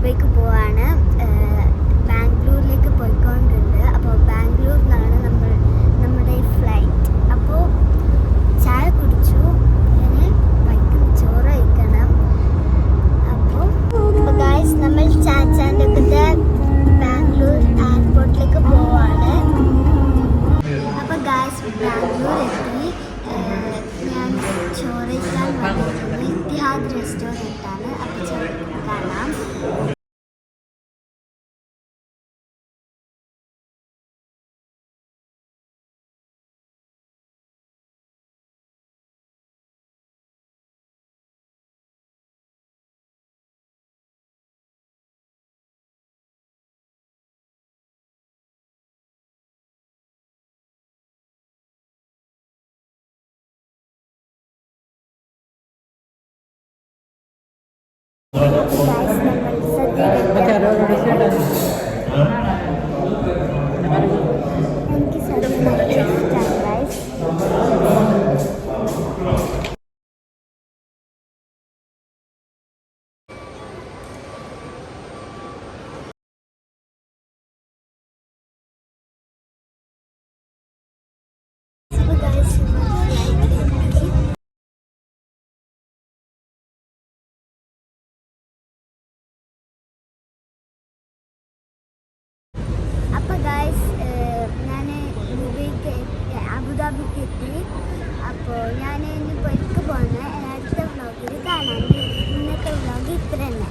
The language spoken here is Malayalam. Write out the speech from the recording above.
ദുബൈക്ക് പോവാണ്. ബാംഗ്ലൂരിലേക്ക് പോയിക്കൊണ്ടുണ്ട്. അപ്പോൾ ബാംഗ്ലൂരിലാണ് നമ്മുടെ ഫ്ലൈറ്റ്. അപ്പോൾ ചായ കുടിച്ചു. ഇനി വൈകിട്ട് ചോറ് കഴിക്കണം. അപ്പോൾ ഗായ്സ് നമ്മൾ ചാച്ചാൻ്റെ ഒക്കെ ബാംഗ്ലൂർ എയർപോർട്ടിലേക്ക് പോവാണ്. അപ്പോൾ ഗായ്സ് ബാംഗ്ലൂർ എത്തി. ഞാൻ ചോറ് കഴിക്കാൻ വന്നിട്ടുള്ളത് ഇത്തിഹാദ് റെസ്റ്റോറൻറ്റാണ്. അപ്പോൾ ചോറ് കാണാം. എനിക്ക് സദ്യ ഇഷ്ടമാണ് ഗൈസ്. അപ്പോൾ ഗൈസ് ഞാൻ ദുബൈക്ക് അബുദാബിക്ക് എത്തി. അപ്പോൾ ഞാൻ ഇനി പൊയ്ക്ക് പോകുന്ന അടുത്ത വ്ളോഗിൽ കാണാം. ഇന്നത്തെ വ്ളോഗ് ഇത്ര തന്നെ.